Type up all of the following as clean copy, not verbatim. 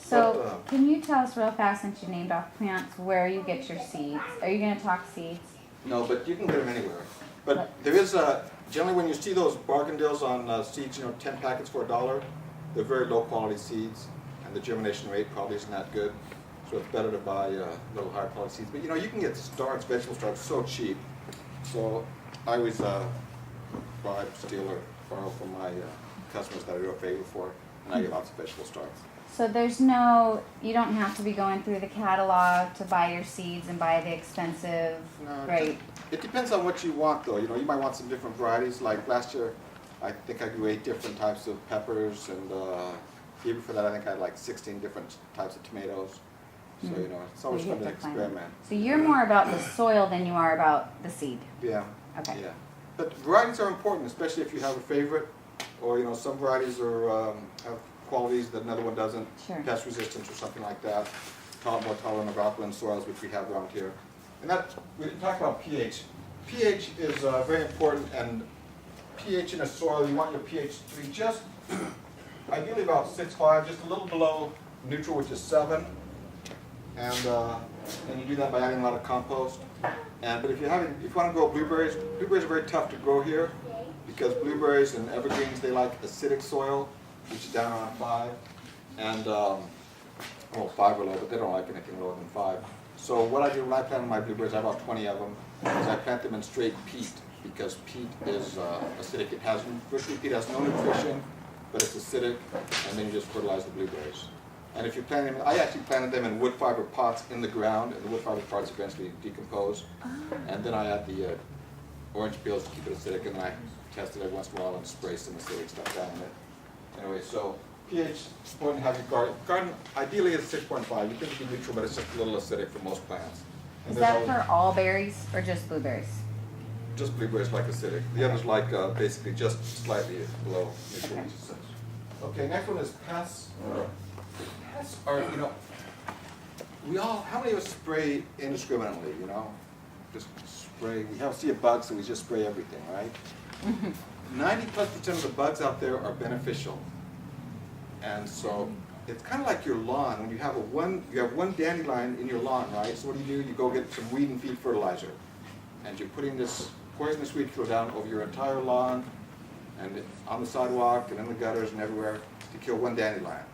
So, can you tell us real fast, since you named off plants, where you get your seeds? Are you going to talk seeds? No, but you can get them anywhere. But there is generally when you see those bargain deals on seeds, 10 packets for $1, they're very low quality seeds, and the germination rate probably isn't that good. So it's better to buy a little higher quality seeds. But you can get starts, vegetable starts, so cheap. So I always buy, steal, or borrow from my customers that I do a favor for, and I get lots of vegetable starts. So you don't have to be going through the catalog to buy your seeds and buy the expensive, right? It depends on what you want, though. You might want some different varieties. Like last year, I think I grew 8 different types of peppers, and year before that, I think I had like 16 different types of tomatoes. So, it's always fun to experiment. So you're more about the soil than you are about the seed? Yeah. Okay. Yeah. But varieties are important, especially if you have a favorite, or, some varieties are, have qualities that another one doesn't, Sure. Pest resistance or something like that, more tolerant of alkaline soils, which we have around here. And we didn't talk about pH. pH is very important, and pH in a soil, you want your pH to be just, ideally about 6.5, just a little below neutral, which is 7. And you do that by adding a lot of compost. But if you want to grow blueberries are very tough to grow here, because blueberries and evergreens, they like acidic soil, which is down around 5. And, 5 or low, but they don't like anything lower than 5. So what I do when I plant my blueberries, I have about 20 of them, is I plant them in straight peat, because peat is acidic. Peat has no nutrition, but it's acidic, and then you just fertilize the blueberries. And if you plant them, I actually planted them in wood fiber pots in the ground, and the wood fiber pots eventually decompose. And then I add the orange peels to keep it acidic, and then I test it every once in a while and spray some acidic stuff down in it. Anyway, so pH is important to have your garden. Garden ideally is 6.5. You think it'd be neutral, but it's just a little acidic for most plants. And Is that for all berries or just blueberries? Just blueberries like acidic. The others like basically just slightly below neutral. Okay, next one is pests. Pests are, how many of us spray indiscriminately, Just spray, we see a bug, so we just spray everything, right? 90+% of the bugs out there are beneficial. And so it's kind of like your lawn. When you have one dandelion in your lawn, right? So what do? You go get some weed and feed fertilizer. And you're putting this poisonous weed killer down over your entire lawn, and on the sidewalk, and in the gutters, and everywhere, to kill one dandelion.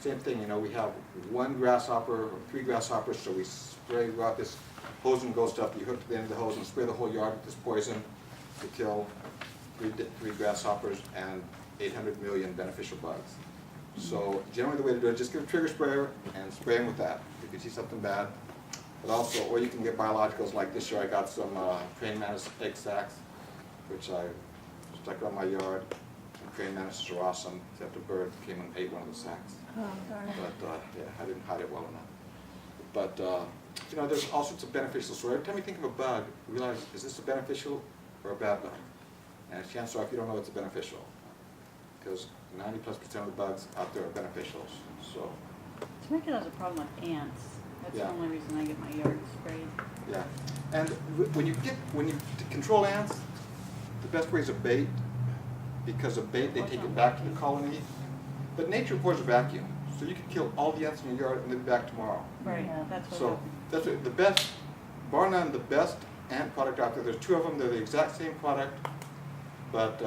Same thing, we have one grasshopper or 3 grasshoppers, so we go out this hose and go stuff. You hook to the end of the hose and spray the whole yard with this poison to kill 3 grasshoppers and 800 million beneficial bugs. So generally the way to do it, just get a trigger sprayer and spray them with that if you see something bad. But also, or you can get biologicals. Like this year I got some praying mantis egg sacs, which I stuck around my yard. Praying mantises are awesome, except a bird came and ate one of the sacks. Oh, darn it. But I didn't hide it well enough. But there's all sorts of beneficial. So every time you think of a bug, realize, is this a beneficial or a bad bug? And chances are, if you don't know, it's a beneficial, because 90+% of the bugs out there are beneficials. So. Temecula has a problem with ants. That's the only reason I get my yard sprayed. Yeah, and when you control ants, the best way is a bait. Because of bait, they take it back to the colony. But nature pours a vacuum, so you can kill all the ants in your yard and then be back tomorrow. Right, that's what So happened. the best, bar none, the best ant product out there. There's 2 of them. They're the exact same product, but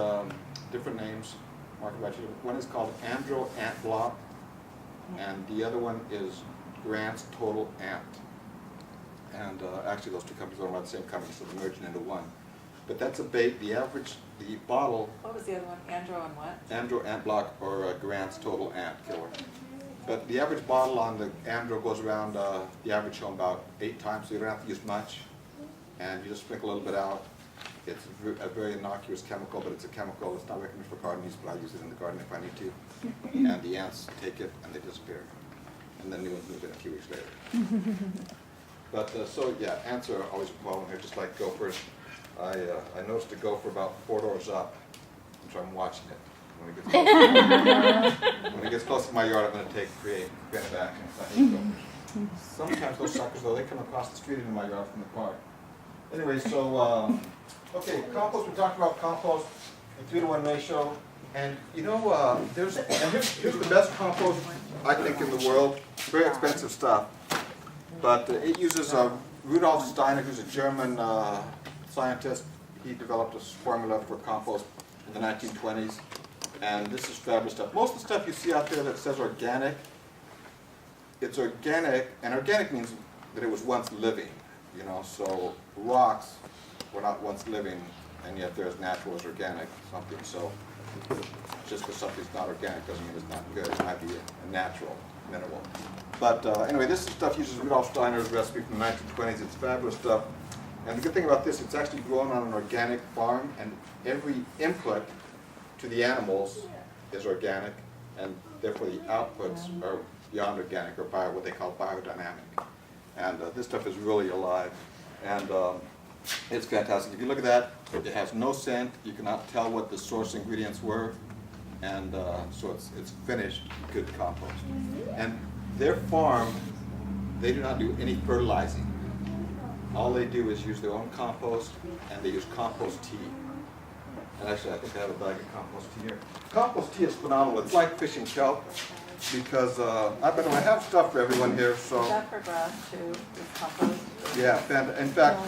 different names. One is called Andro Ant Block, and the other one is Grant's Total Ant. And actually, those 2 companies are owned by the same company, so they're merging into one. But that's a bait. The bottle. What was the other one? Andro and what? Andro Ant Block, or Grant's Total Ant Killer. But the average bottle on the Andro goes around the average home about 8 times, so you don't have to use much. And you just sprinkle a little bit out. It's a very innocuous chemical, but it's a chemical. It's not recommended for garden use, but I use it in the garden if I need to. And the ants take it and they disappear. And then new ones move in a few weeks later. But ants are always a problem here, just like gophers. I noticed a gopher about 4 doors up, so I'm watching it. When it gets close to my yard, I'm going to create preventive action. I hate gophers. Sometimes those suckers, though, they come across the street into my yard from the park. Anyway, so, okay, compost. We talked about compost, a 3-to-1 ratio. And, here's the best compost, I think, in the world. very expensive stuff. But it uses Rudolf Steiner, who's a German scientist. He developed a formula for compost in the 1920s. And this is fabulous stuff. Most of the stuff you see out there that says organic, it's organic, and organic means that it was once living. You know, so rocks were not once living, and yet they're as natural as organic something. So just because something's not organic doesn't mean it's not good. It might be a natural mineral. But anyway, this stuff uses Rudolf Steiner's recipe from the 1920s. It's fabulous stuff. And the good thing about this, it's actually grown on an organic farm, and every input to the animals is organic, and therefore the outputs are beyond organic, or what they call biodynamic. And this stuff is really alive, and it's fantastic. If you look at that, it has no scent. You cannot tell what the source ingredients were, and so it's finished good compost. And their farm, they do not do any fertilizing. All they do is use their own compost, and they use compost tea. And actually, I think I have a bag of compost tea here. Compost tea is phenomenal. It's like fishing kelp, because I have stuff for everyone here. So Is that for Brad too, with compost? yeah, and in fact,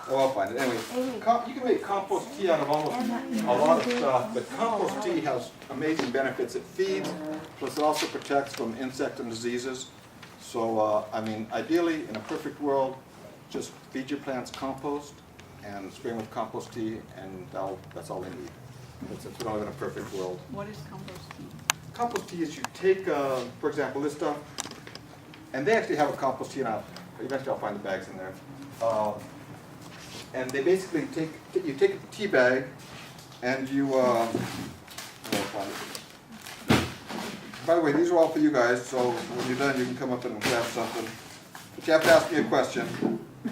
I'll find it. Anyway, you can make compost tea out of almost a lot of stuff, but compost tea has amazing benefits. It feeds, plus it also protects from insect and diseases. So, I mean, ideally, in a perfect world, just feed your plants compost and spray them with compost tea, and that's all they need. Since we don't live in a perfect world. What is compost tea? Compost tea is you take, for example, this stuff, and they actually have a compost tea, and eventually I'll find the bags in there. And they basically you take a tea bag, and you, by the way, these are all for you guys, so when you're done, you can come up and grab something. But you have to ask me a question.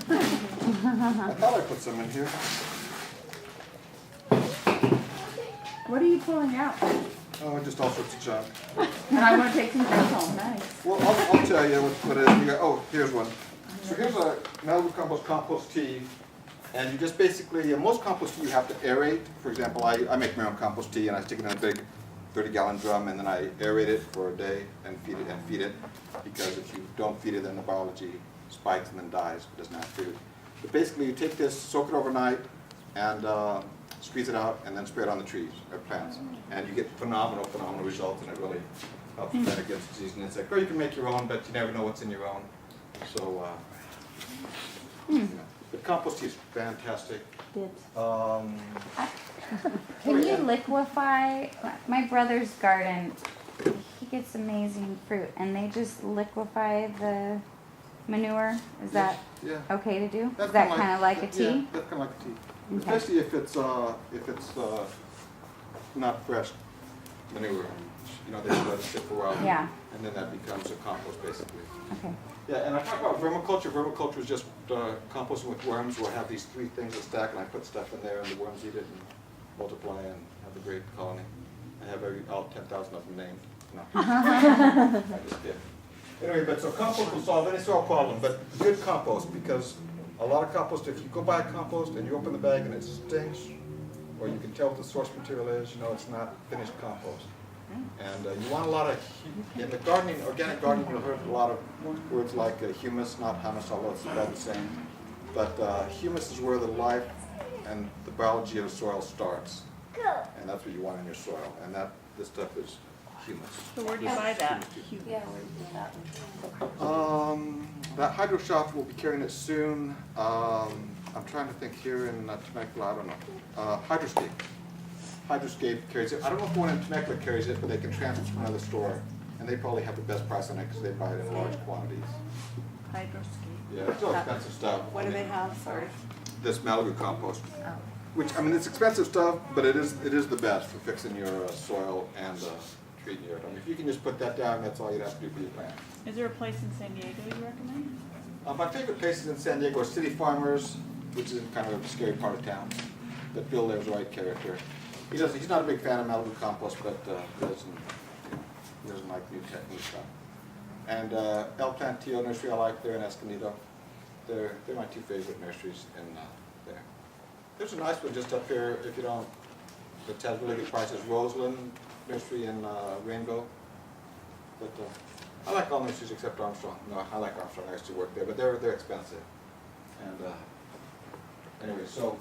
I thought I put some in here. What are you pulling out? Oh, just all sorts of junk. And I want to take some things home. Nice. Well, I'll tell you what it is. Oh, here's one. So here's a Malibu compost tea, and you just basically, most compost tea you have to aerate. For example, I make my own compost tea, and I stick it in a big 30-gallon drum, and then I aerate it for a day and feed it, because if you don't feed it, then the biology spikes and then dies. It doesn't have food. But basically, you take this, soak it overnight, and squeeze it out, and then spray it on the trees or plants, and you get phenomenal results, and it really helps fight against disease and insect. Or you can make your own, but you never know what's in your own. So, yeah. The compost tea is fantastic. Can you liquefy? My brother's garden, he gets amazing fruit, and they just liquefy the manure. Is that Yeah. okay to do? That's Is that kinda kind of like a tea? Yeah, that's kind of like a tea. Okay. Especially if it's not fresh manure. You know, they let it sit for a while. Yeah. And then that becomes a compost, basically. Okay. Yeah, and I talk about vermiculture. Vermiculture is just composting with worms, where I have these 3 things that stack, and I put stuff in there, and the worms eat it and multiply and have a great colony. I have all 10,000 of them named. No. I just did. Anyway, but so compost will solve any soil problem, but good compost, because a lot of compost, if you go buy compost and you open the bag and it stinks, or you can tell what the source material is, you know it's not finished compost. And you want a lot of, in the gardening, organic gardening, you'll hear a lot of words like humus, not humus, although it's about the same. But humus is where the life and the biology of the soil starts. And that's what you want in your soil. And this stuff is humus. So where do you buy that? That Hydro Shop will be carrying it soon. I'm trying to think here in Temecula, I don't know. Hydroscape. Hydroscape carries it. I don't know if one in Temecula carries it, but they can transfer it to another store. And they probably have the best price on it because they buy it in large quantities. Hydroscape. Yeah, it's all expensive stuff. What do they have, sorry? This Malibu compost. Oh. Which, I mean, it's expensive stuff, but it is the best for fixing your soil and treating your, I mean, if you can just put that down, that's all you'd have to do for your plant. Is there a place in San Diego you recommend? My favorite places in San Diego are City Farmers, which is kind of a scary part of town, but Bill there's the right character. He's not a big fan of Malibu compost, but he doesn't like new stuff. And El Plantillo Nursery I like there in Escondido. They're my 2 favorite nurseries in there. There's a nice one just up here, if you don't, that has really good prices. Roseland Nursery in Rainbow. But I like all industries except Armstrong. No, I like Armstrong. I used to work there, but they're expensive. And anyway, so